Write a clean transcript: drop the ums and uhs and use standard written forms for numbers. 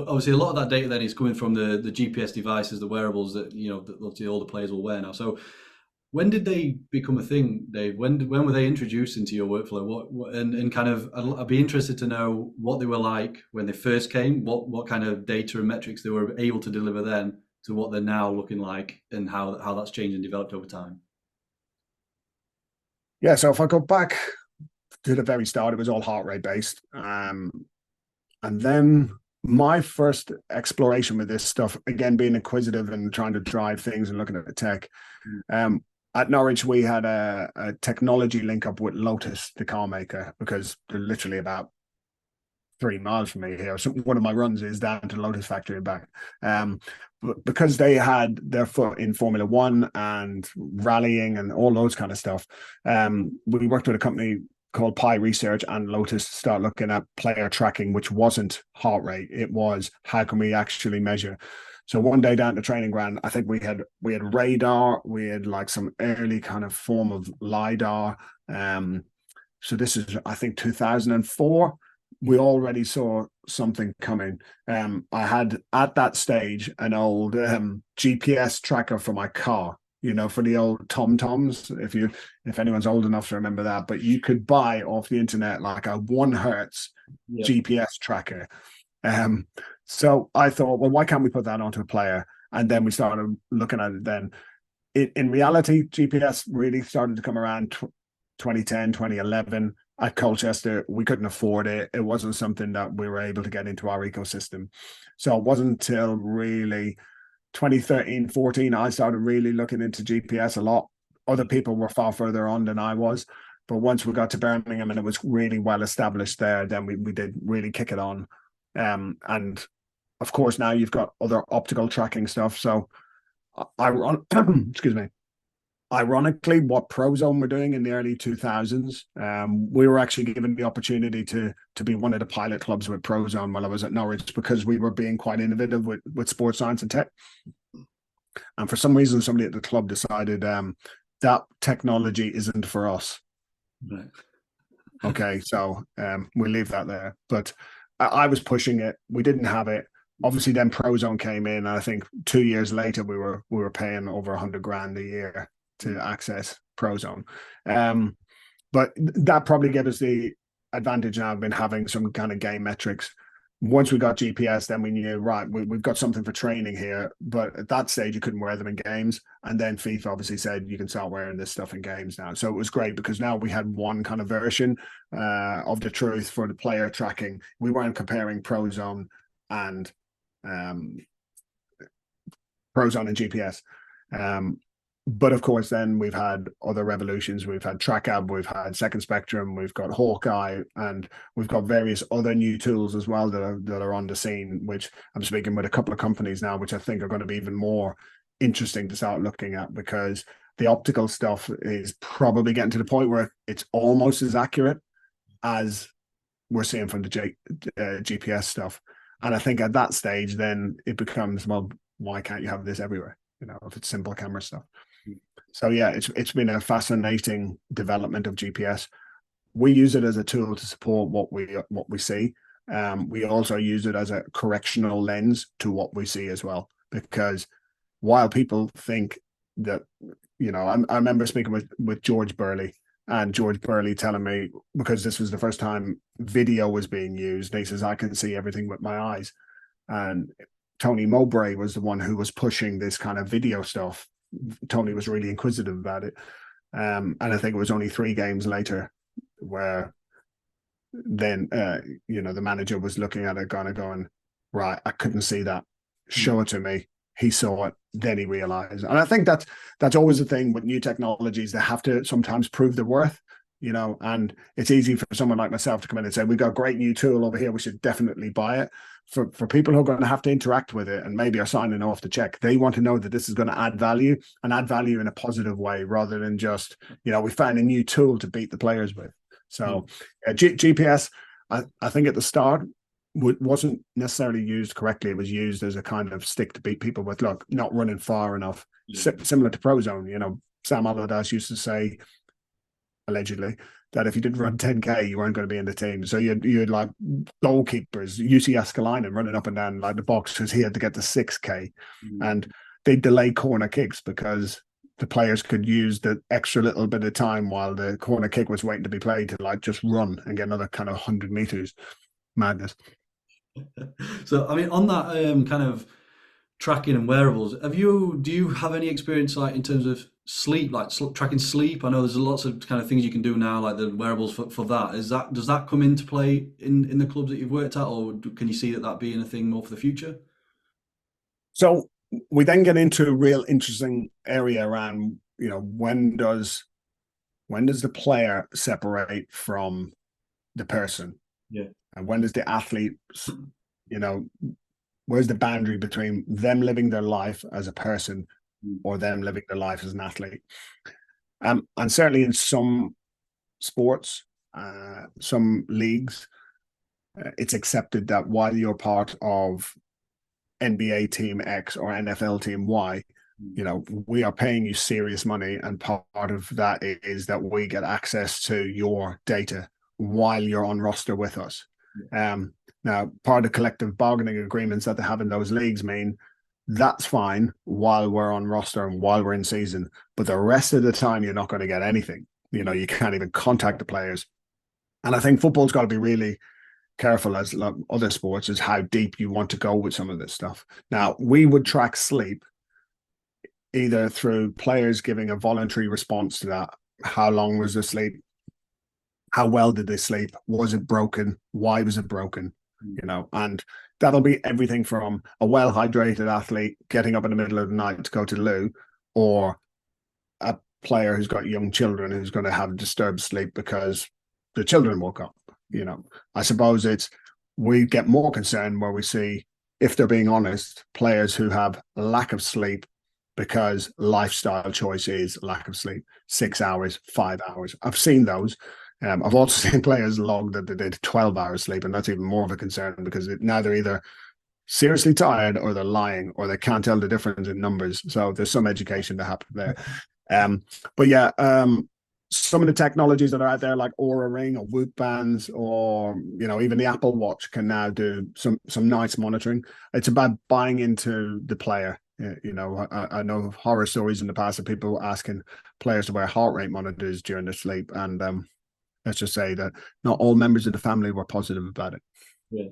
Obviously, a lot of that data then is coming from the GPS devices, the wearables that that obviously all the players will wear now. So when did they become a thing, Dave? When were they introduced into your workflow? And kind of I'd be interested to know what they were like when they first came. What kind of data and metrics they were able to deliver then to what they're now looking like, and how that's changed and developed over time. Yeah, so if I go back to the very start, it was all heart rate based. And then my first exploration with this stuff, again, being inquisitive and trying to drive things and looking at the tech, um, at Norwich, we had a technology link up with Lotus, the car maker, because they're literally about 3 miles from me here. So one of my runs is down to Lotus factory and back. But because they had their foot in Formula One and rallying and all those kind of stuff, we worked with a company called Pi Research and Lotus to start looking at player tracking, which wasn't heart rate. It was how can we actually measure. So one day down at the training ground, I think we had radar, we had like some early kind of form of LiDAR. So this is, I think, 2004. We already saw something coming. I had at that stage an old GPS tracker for my car, for the old Tom Toms. If anyone's old enough to remember that, but you could buy off the internet like a 1 hertz GPS tracker. So I thought, well, why can't we put that onto a player? And then we started looking at it. Then, in reality, GPS really started to come around 2010, 2011. At Colchester, we couldn't afford it. It wasn't something that we were able to get into our ecosystem. So it wasn't until really 2013, 14, I started really looking into GPS a lot. Other people were far further on than I was. But once we got to Birmingham and it was really well established there, then we did really kick it on. And of course, now you've got other optical tracking stuff. So excuse me. Ironically, what Prozone were doing in the early 2000s, we were actually given the opportunity to be one of the pilot clubs with Prozone while I was at Norwich, because we were being quite innovative with sports science and tech. And for some reason, somebody at the club decided that technology isn't for us. Right. Okay, so we leave that there. But I was pushing it. We didn't have it. Obviously, then Prozone came in. And I think 2 years later, we were paying over 100 grand a year to access Prozone. But that probably gave us the advantage now of been having some kind of game metrics. Once we got GPS, then we knew, right, we've got something for training here. But at that stage, you couldn't wear them in games. And then FIFA obviously said you can start wearing this stuff in games now. So it was great because now we had one kind of version of the truth for the player tracking. We weren't comparing Prozone and GPS. But of course, then we've had other revolutions. We've had TrackAb, we've had Second Spectrum, we've got Hawkeye, and we've got various other new tools as well that are on the scene, which I'm speaking with a couple of companies now, which I think are going to be even more interesting to start looking at, because the optical stuff is probably getting to the point where it's almost as accurate as we're seeing from the GPS stuff. And I think at that stage, then it becomes, well, why can't you have this everywhere? If it's simple camera stuff. So yeah, it's been a fascinating development of GPS. We use it as a tool to support what we see. We also use it as a correctional lens to what we see as well. Because while people think that, I remember speaking with George Burley, and George Burley telling me, because this was the first time video was being used, and he says, I can see everything with my eyes. And Tony Mowbray was the one who was pushing this kind of video stuff. Tony was really inquisitive about it. And I think it was only 3 games later where then, the manager was looking at it kind of going, right, I couldn't see that. Show it to me. He saw it. Then he realized. And I think that's always the thing with new technologies. They have to sometimes prove their worth. And it's easy for someone like myself to come in and say, we've got a great new tool over here, we should definitely buy it. For people who are going to have to interact with it and maybe are signing off the check, they want to know that this is going to add value, and add value in a positive way, rather than just, we found a new tool to beat the players with. So GPS, I think at the start, wasn't necessarily used correctly. It was used as a kind of stick to beat people with, look, not running far enough. Similar to Prozone, Sam Allardyce used to say, allegedly, that if you didn't run 10K, you weren't going to be in the team. So you'd like goalkeepers, UC Escalainen running up and down like the box because he had to get to 6K. Mm. And they delay corner kicks because the players could use the extra little bit of time while the corner kick was waiting to be played to like just run and get another kind of 100 meters. Madness. So, I mean, on that kind of tracking and wearables, do you have any experience like in terms of sleep, like tracking sleep? I know there's lots of kind of things you can do now, like the wearables for that. Does that come into play in the clubs that you've worked at, or can you see that being a thing more for the future? So we then get into a real interesting area around, when does the player separate from the person, Yeah. and when does the athlete, you know, where's the boundary between them living their life as a person Mm. or them living their life as an athlete? And certainly in some sports, some leagues, it's accepted that while you're part of NBA team X or NFL team Y, we are paying you serious money, and part of that is that we get access to your data while you're on roster with us. Now, part of the collective bargaining agreements that they have in those leagues mean that's fine while we're on roster and while we're in season, but the rest of the time you're not going to get anything. You can't even contact the players. And I think football's got to be really careful, as like other sports, is how deep you want to go with some of this stuff. Now, we would track sleep either through players giving a voluntary response to that. How long was the sleep? How well did they sleep? Was it broken? Why was it broken? And that'll be everything from a well-hydrated athlete getting up in the middle of the night to go to the loo, or a player who's got young children who's going to have disturbed sleep because the children woke up. I suppose we get more concerned where we see, if they're being honest, players who have lack of sleep because lifestyle choice is lack of sleep, 6 hours, 5 hours. I've seen those. I've also seen players log that they did 12 hours sleep, and that's even more of a concern because now they're either seriously tired or they're lying or they can't tell the difference in numbers. So there's some education to happen there. But yeah, some of the technologies that are out there, like Aura Ring or Whoop bands, or even the Apple Watch, can now do some nice monitoring. It's about buying into the player. I know of horror stories in the past of people asking players to wear heart rate monitors during their sleep, and let's just say that not all members of the family were positive about it. Yeah.